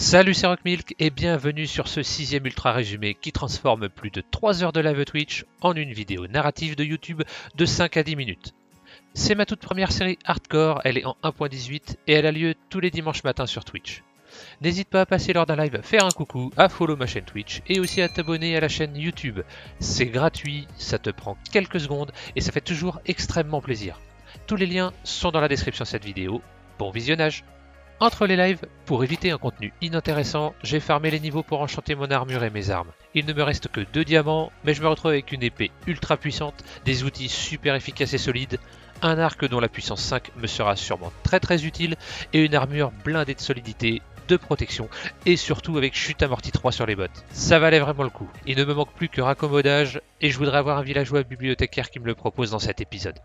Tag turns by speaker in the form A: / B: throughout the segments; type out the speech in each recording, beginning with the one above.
A: Salut, c'est Rockmilk et bienvenue sur ce 6ème ultra résumé qui transforme plus de 3 heures de live Twitch en une vidéo narrative de YouTube de 5 à 10 minutes. C'est ma toute première série hardcore, elle est en 1.18 et elle a lieu tous les dimanches matins sur Twitch. N'hésite pas à passer lors d'un live faire un coucou, à follow ma chaîne Twitch et aussi à t'abonner à la chaîne YouTube. C'est gratuit, ça te prend quelques secondes et ça fait toujours extrêmement plaisir. Tous les liens sont dans la description de cette vidéo. Bon visionnage! Entre les lives, pour éviter un contenu inintéressant, j'ai farmé les niveaux pour enchanter mon armure et mes armes. Il ne me reste que 2 diamants, mais je me retrouve avec une épée ultra puissante, des outils super efficaces et solides, un arc dont la puissance 5 me sera sûrement très utile, et une armure blindée de solidité, de protection, et surtout avec chute amortie 3 sur les bottes. Ça valait vraiment le coup. Il ne me manque plus que raccommodage, et je voudrais avoir un villageois bibliothécaire qui me le propose dans cet épisode.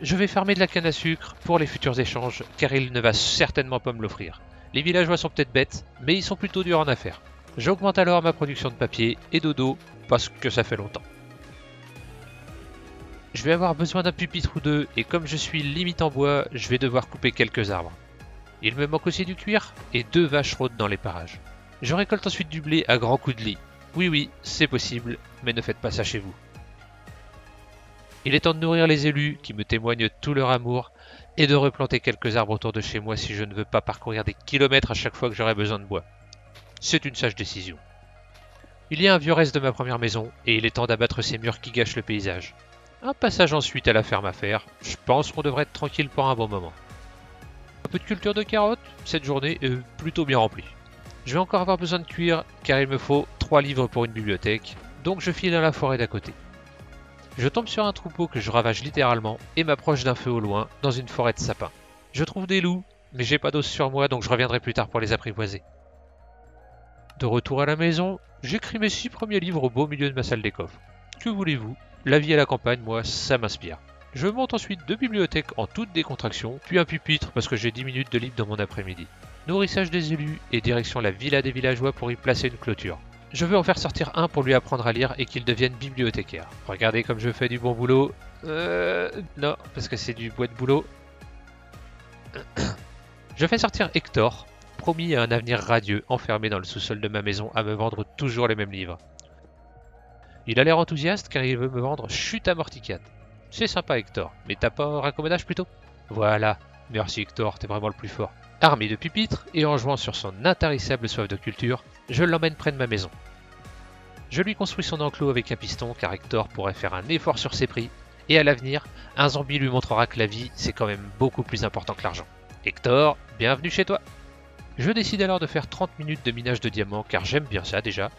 A: Je vais farmer de la canne à sucre pour les futurs échanges, car il ne va certainement pas me l'offrir. Les villageois sont peut-être bêtes, mais ils sont plutôt durs en affaires. J'augmente alors ma production de papier et d'eau parce que ça fait longtemps. Je vais avoir besoin d'un pupitre ou deux, et comme je suis limite en bois, je vais devoir couper quelques arbres. Il me manque aussi du cuir et 2 vaches rôdent dans les parages. Je récolte ensuite du blé à grands coups de lit. Oui, c'est possible, mais ne faites pas ça chez vous. Il est temps de nourrir les élus qui me témoignent tout leur amour et de replanter quelques arbres autour de chez moi si je ne veux pas parcourir des kilomètres à chaque fois que j'aurai besoin de bois. C'est une sage décision. Il y a un vieux reste de ma première maison et il est temps d'abattre ces murs qui gâchent le paysage. Un passage ensuite à la ferme à faire, je pense qu'on devrait être tranquille pour un bon moment. Un peu de culture de carottes, cette journée est plutôt bien remplie. Je vais encore avoir besoin de cuir car il me faut 3 livres pour une bibliothèque, donc je file dans la forêt d'à côté. Je tombe sur un troupeau que je ravage littéralement et m'approche d'un feu au loin, dans une forêt de sapins. Je trouve des loups, mais j'ai pas d'os sur moi donc je reviendrai plus tard pour les apprivoiser. De retour à la maison, j'écris mes 6 premiers livres au beau milieu de ma salle des coffres. Que voulez-vous? La vie à la campagne, moi, ça m'inspire. Je monte ensuite 2 bibliothèques en toute décontraction, puis un pupitre parce que j'ai 10 minutes de libre dans mon après-midi. Nourrissage des élus et direction la villa des villageois pour y placer une clôture. Je veux en faire sortir un pour lui apprendre à lire et qu'il devienne bibliothécaire. Regardez comme je fais du bon boulot. Non, parce que c'est du bois de boulot. Je fais sortir Hector, promis à un avenir radieux, enfermé dans le sous-sol de ma maison à me vendre toujours les mêmes livres. Il a l'air enthousiaste car il veut me vendre Chute amortie 4. C'est sympa Hector, mais t'as pas un raccommodage plutôt? Voilà, merci Hector, t'es vraiment le plus fort. Armé de pupitres et en jouant sur son intarissable soif de culture, je l'emmène près de ma maison. Je lui construis son enclos avec un piston car Hector pourrait faire un effort sur ses prix, et à l'avenir, un zombie lui montrera que la vie c'est quand même beaucoup plus important que l'argent. Hector, bienvenue chez toi! Je décide alors de faire 30 minutes de minage de diamants car j'aime bien ça déjà,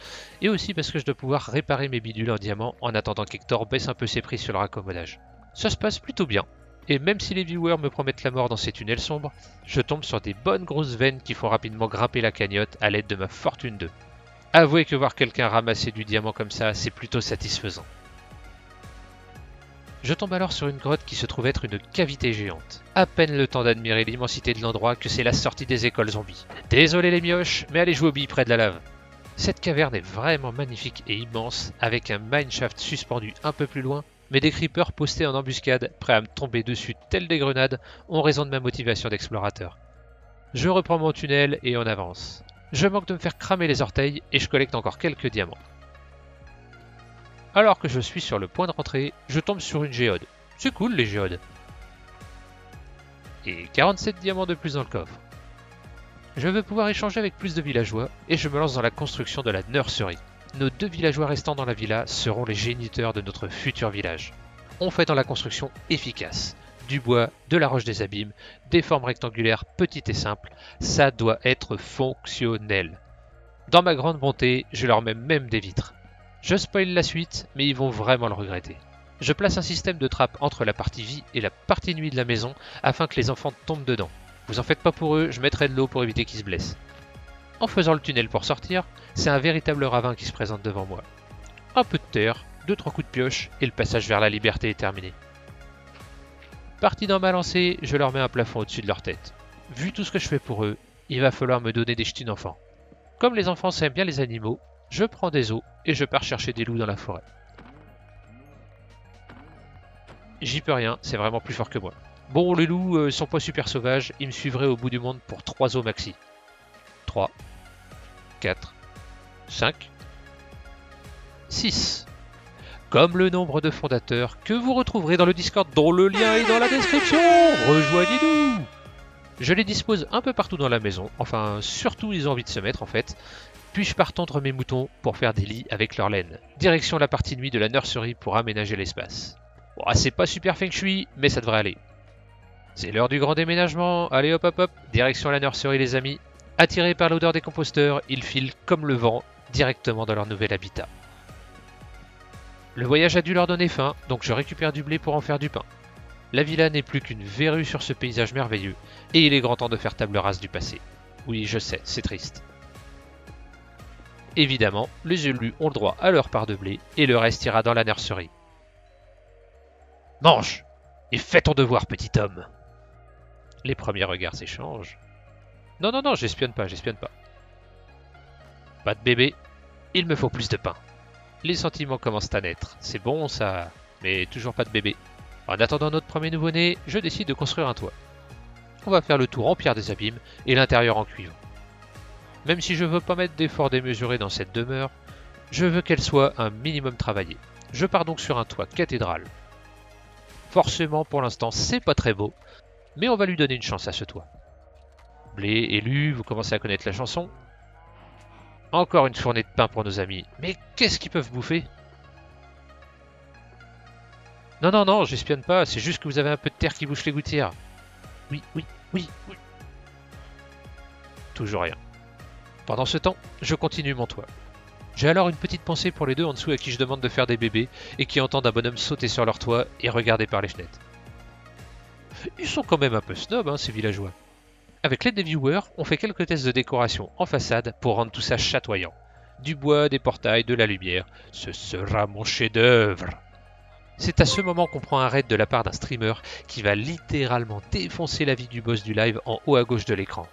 A: et aussi parce que je dois pouvoir réparer mes bidules en diamant en attendant qu'Hector baisse un peu ses prix sur le raccommodage. Ça se passe plutôt bien. Et même si les viewers me promettent la mort dans ces tunnels sombres, je tombe sur des bonnes grosses veines qui font rapidement grimper la cagnotte à l'aide de ma fortune 2. Avouez que voir quelqu'un ramasser du diamant comme ça, c'est plutôt satisfaisant. Je tombe alors sur une grotte qui se trouve être une cavité géante. À peine le temps d'admirer l'immensité de l'endroit que c'est la sortie des écoles zombies. Désolé les mioches, mais allez jouer aux billes près de la lave. Cette caverne est vraiment magnifique et immense, avec un mineshaft suspendu un peu plus loin, mais des creepers postés en embuscade, prêts à me tomber dessus tels des grenades, ont raison de ma motivation d'explorateur. Je reprends mon tunnel et on avance. Je manque de me faire cramer les orteils et je collecte encore quelques diamants. Alors que je suis sur le point de rentrer, je tombe sur une géode. C'est cool les géodes. Et 47 diamants de plus dans le coffre. Je veux pouvoir échanger avec plus de villageois et je me lance dans la construction de la nursery. Nos 2 villageois restants dans la villa seront les géniteurs de notre futur village. On fait dans la construction efficace. Du bois, de la roche des abîmes, des formes rectangulaires petites et simples, ça doit être fonctionnel. Dans ma grande bonté, je leur mets même des vitres. Je spoil la suite, mais ils vont vraiment le regretter. Je place un système de trappe entre la partie vie et la partie nuit de la maison afin que les enfants tombent dedans. Vous en faites pas pour eux, je mettrai de l'eau pour éviter qu'ils se blessent. En faisant le tunnel pour sortir, c'est un véritable ravin qui se présente devant moi. Un peu de terre, 2-3 coups de pioche et le passage vers la liberté est terminé. Parti dans ma lancée, je leur mets un plafond au-dessus de leur tête. Vu tout ce que je fais pour eux, il va falloir me donner des ch'tis d'enfants. Comme les enfants aiment bien les animaux, je prends des os et je pars chercher des loups dans la forêt. J'y peux rien, c'est vraiment plus fort que moi. Bon, les loups sont pas super sauvages, ils me suivraient au bout du monde pour 3 os maxi. 3, 4, 5, 6. Comme le nombre de fondateurs que vous retrouverez dans le Discord dont le lien est dans la description. Rejoignez-nous! Je les dispose un peu partout dans la maison, enfin surtout ils ont envie de se mettre en fait. Puis je pars tendre mes moutons pour faire des lits avec leur laine. Direction la partie nuit de la nursery pour aménager l'espace. Bon, c'est pas super feng shui, mais ça devrait aller. C'est l'heure du grand déménagement, allez hop hop hop, direction la nursery les amis. Attirés par l'odeur des composteurs, ils filent comme le vent directement dans leur nouvel habitat. Le voyage a dû leur donner faim, donc je récupère du blé pour en faire du pain. La villa n'est plus qu'une verrue sur ce paysage merveilleux, et il est grand temps de faire table rase du passé. Oui, je sais, c'est triste. Évidemment, les élus ont le droit à leur part de blé, et le reste ira dans la nursery. Mange et fais ton devoir, petit homme. Les premiers regards s'échangent. Non, non, non, j'espionne pas, j'espionne pas. Pas de bébé, il me faut plus de pain. Les sentiments commencent à naître, c'est bon ça, mais toujours pas de bébé. En attendant notre premier nouveau-né, je décide de construire un toit. On va faire le tour en pierre des abîmes et l'intérieur en cuivre. Même si je veux pas mettre d'efforts démesurés dans cette demeure, je veux qu'elle soit un minimum travaillée. Je pars donc sur un toit cathédrale. Forcément, pour l'instant, c'est pas très beau, mais on va lui donner une chance à ce toit. Blé, élu, vous commencez à connaître la chanson. Encore une fournée de pain pour nos amis. Mais qu'est-ce qu'ils peuvent bouffer? Non, non, non, j'espionne pas, c'est juste que vous avez un peu de terre qui bouche les gouttières. Oui, oui, oui, oui. Toujours rien. Pendant ce temps, je continue mon toit. J'ai alors une petite pensée pour les deux en dessous à qui je demande de faire des bébés et qui entendent un bonhomme sauter sur leur toit et regarder par les fenêtres. Ils sont quand même un peu snobs, hein, ces villageois. Avec l'aide des viewers, on fait quelques tests de décoration en façade pour rendre tout ça chatoyant. Du bois, des portails, de la lumière, ce sera mon chef-d'œuvre. C'est à ce moment qu'on prend un raid de la part d'un streamer qui va littéralement défoncer la vie du boss du live en haut à gauche de l'écran.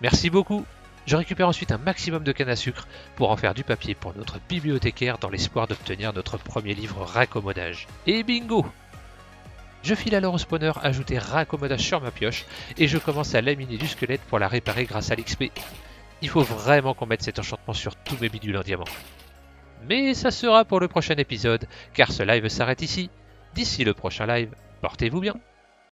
A: Merci beaucoup. Je récupère ensuite un maximum de canne à sucre pour en faire du papier pour notre bibliothécaire dans l'espoir d'obtenir notre premier livre raccommodage. Et bingo! Je file alors au spawner ajouter raccommodage sur ma pioche et je commence à laminer du squelette pour la réparer grâce à l'XP. Il faut vraiment qu'on mette cet enchantement sur tous mes bidules en diamant. Mais ça sera pour le prochain épisode, car ce live s'arrête ici. D'ici le prochain live, portez-vous bien.